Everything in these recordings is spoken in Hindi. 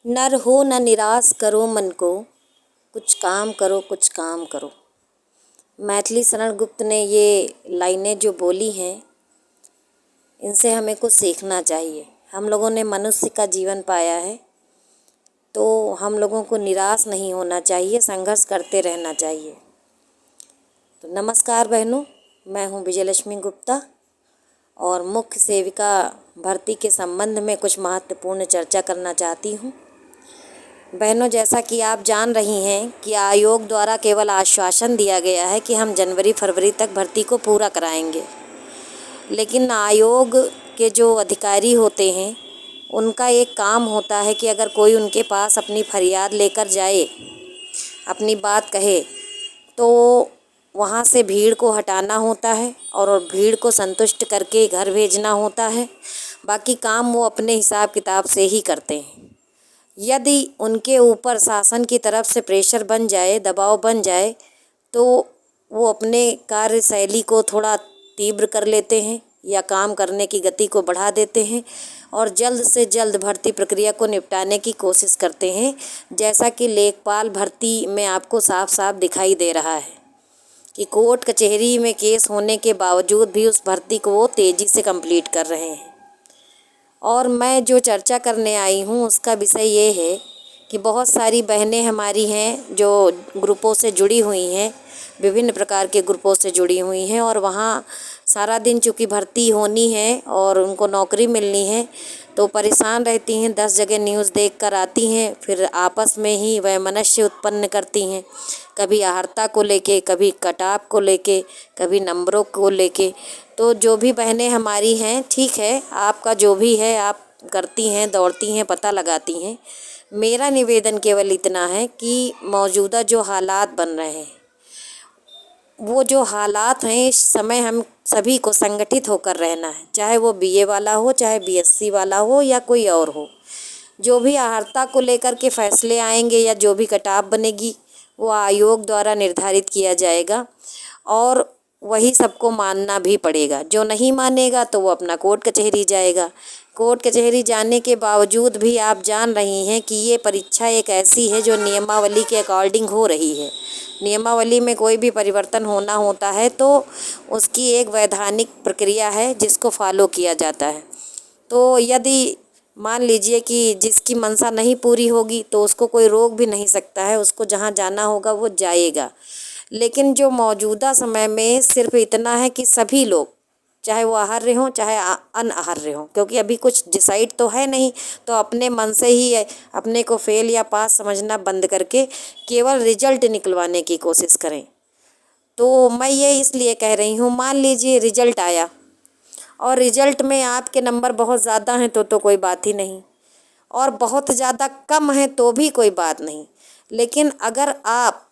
नर हो न निराश करो मन को, कुछ काम करो कुछ काम करो। मैथिली शरण गुप्त ने ये लाइनें जो बोली हैं, इनसे हमें कुछ सीखना चाहिए। हम लोगों ने मनुष्य का जीवन पाया है, तो हम लोगों को निराश नहीं होना चाहिए, संघर्ष करते रहना चाहिए। तो नमस्कार बहनों, मैं हूँ विजयलक्ष्मी गुप्ता और मुख्य सेविका भर्ती के संबंध में कुछ महत्वपूर्ण चर्चा करना चाहती हूँ। बहनों, जैसा कि आप जान रही हैं कि आयोग द्वारा केवल आश्वासन दिया गया है कि हम जनवरी फरवरी तक भर्ती को पूरा कराएंगे, लेकिन आयोग के जो अधिकारी होते हैं उनका एक काम होता है कि अगर कोई उनके पास अपनी फरियाद लेकर जाए, अपनी बात कहे, तो वहाँ से भीड़ को हटाना होता है और भीड़ को संतुष्ट करके घर भेजना होता है। बाकी काम वो अपने हिसाब किताब से ही करते हैं। यदि उनके ऊपर शासन की तरफ से प्रेशर बन जाए, दबाव बन जाए, तो वो अपने कार्यशैली को थोड़ा तीव्र कर लेते हैं या काम करने की गति को बढ़ा देते हैं और जल्द से जल्द भर्ती प्रक्रिया को निपटाने की कोशिश करते हैं, जैसा कि लेखपाल भर्ती में आपको साफ साफ दिखाई दे रहा है कि कोर्ट कचहरी में केस होने के बावजूद भी उस भर्ती को वो तेज़ी से कंप्लीट कर रहे हैं। और मैं जो चर्चा करने आई हूँ उसका विषय ये है कि बहुत सारी बहनें हमारी हैं जो ग्रुपों से जुड़ी हुई हैं, विभिन्न प्रकार के ग्रुपों से जुड़ी हुई हैं और वहाँ सारा दिन चूँकि भर्ती होनी है और उनको नौकरी मिलनी है, तो परेशान रहती हैं। 10 जगह न्यूज़ देखकर आती हैं, फिर आपस में ही वैमनस्य उत्पन्न करती हैं, कभी आहारता को लेके, कभी कटाव को लेके, कभी नंबरों को लेके। तो जो भी बहनें हमारी हैं, ठीक है, आपका जो भी है आप करती हैं, दौड़ती हैं, पता लगाती हैं। मेरा निवेदन केवल इतना है कि मौजूदा जो हालात बन रहे हैं, वो जो हालात हैं, इस समय हम सभी को संगठित होकर रहना है, चाहे वो बीए वाला हो, चाहे बीएससी वाला हो या कोई और हो। जो भी आहारता को लेकर के फैसले आएंगे या जो भी कटाव बनेगी, वो आयोग द्वारा निर्धारित किया जाएगा और वही सबको मानना भी पड़ेगा। जो नहीं मानेगा तो वो अपना कोर्ट कचहरी जाएगा। कोर्ट कचहरी जाने के बावजूद भी आप जान रही हैं कि ये परीक्षा एक ऐसी है जो नियमावली के अकॉर्डिंग हो रही है। नियमावली में कोई भी परिवर्तन होना होता है तो उसकी एक वैधानिक प्रक्रिया है जिसको फॉलो किया जाता है। तो यदि मान लीजिए कि जिसकी मंशा नहीं पूरी होगी तो उसको कोई रोक भी नहीं सकता है, उसको जहाँ जाना होगा वो जाएगा। लेकिन जो मौजूदा समय में सिर्फ इतना है कि सभी लोग, चाहे वो आहार्य हों चाहे अनाहार्य हों, क्योंकि अभी कुछ डिसाइड तो है नहीं, तो अपने मन से ही अपने को फेल या पास समझना बंद करके केवल रिजल्ट निकलवाने की कोशिश करें। तो मैं ये इसलिए कह रही हूँ, मान लीजिए रिजल्ट आया और रिजल्ट में आपके नंबर बहुत ज़्यादा हैं तो कोई बात ही नहीं, और बहुत ज़्यादा कम हैं तो भी कोई बात नहीं। लेकिन अगर आप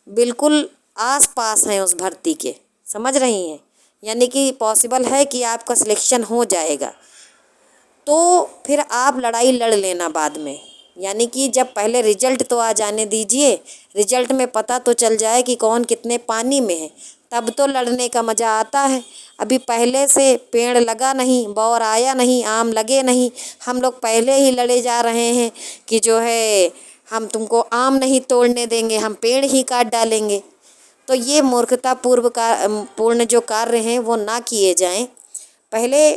बिल्कुल आस पास हैं उस भर्ती के, समझ रही हैं, यानी कि पॉसिबल है कि आपका सिलेक्शन हो जाएगा, तो फिर आप लड़ाई लड़ लेना बाद में। यानी कि जब पहले रिजल्ट तो आ जाने दीजिए, रिजल्ट में पता तो चल जाए कि कौन कितने पानी में है, तब तो लड़ने का मज़ा आता है। अभी पहले से पेड़ लगा नहीं, बौर आया नहीं, आम लगे नहीं, हम लोग पहले ही लड़े जा रहे हैं कि जो है हम तुमको आम नहीं तोड़ने देंगे, हम पेड़ ही काट डालेंगे। तो ये पूर्ण जो कार्य हैं वो ना किए जाएं। पहले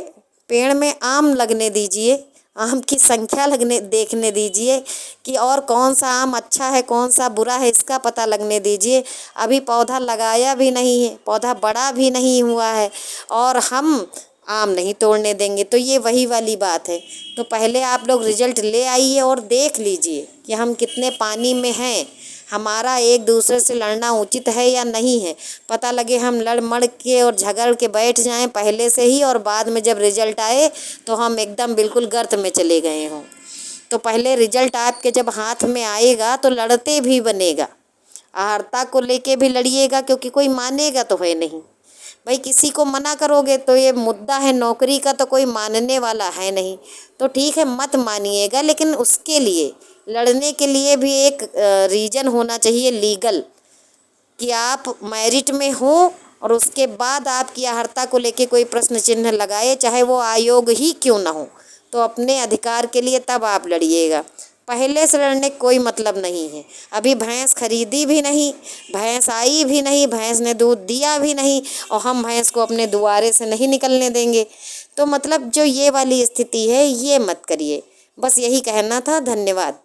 पेड़ में आम लगने दीजिए, आम की संख्या देखने दीजिए कि और कौन सा आम अच्छा है कौन सा बुरा है, इसका पता लगने दीजिए। अभी पौधा लगाया भी नहीं है, पौधा बड़ा भी नहीं हुआ है और हम आम नहीं तोड़ने देंगे, तो ये वही वाली बात है। तो पहले आप लोग रिजल्ट ले आइए और देख लीजिए कि हम कितने पानी में हैं, हमारा एक दूसरे से लड़ना उचित है या नहीं है। पता लगे हम लड़ मड़ के और झगड़ के बैठ जाएं पहले से ही और बाद में जब रिजल्ट आए तो हम एकदम बिल्कुल गर्त में चले गए हों। तो पहले रिजल्ट आपके जब हाथ में आएगा तो लड़ते भी बनेगा, आहारता को लेके भी लड़िएगा, क्योंकि कोई मानेगा तो है नहीं भाई। किसी को मना करोगे तो ये मुद्दा है नौकरी का, तो कोई मानने वाला है नहीं, तो ठीक है मत मानिएगा, लेकिन उसके लिए लड़ने के लिए भी एक रीज़न होना चाहिए लीगल, कि आप मेरिट में हो और उसके बाद आपकी आहारता को लेके कोई प्रश्न चिन्ह लगाए, चाहे वो आयोग ही क्यों ना हो, तो अपने अधिकार के लिए तब आप लड़िएगा। पहले से लड़ने कोई मतलब नहीं है। अभी भैंस खरीदी भी नहीं, भैंस आई भी नहीं, भैंस ने दूध दिया भी नहीं, और हम भैंस को अपने दुआरे से नहीं निकलने देंगे। तो मतलब जो ये वाली स्थिति है ये मत करिए। बस यही कहना था। धन्यवाद।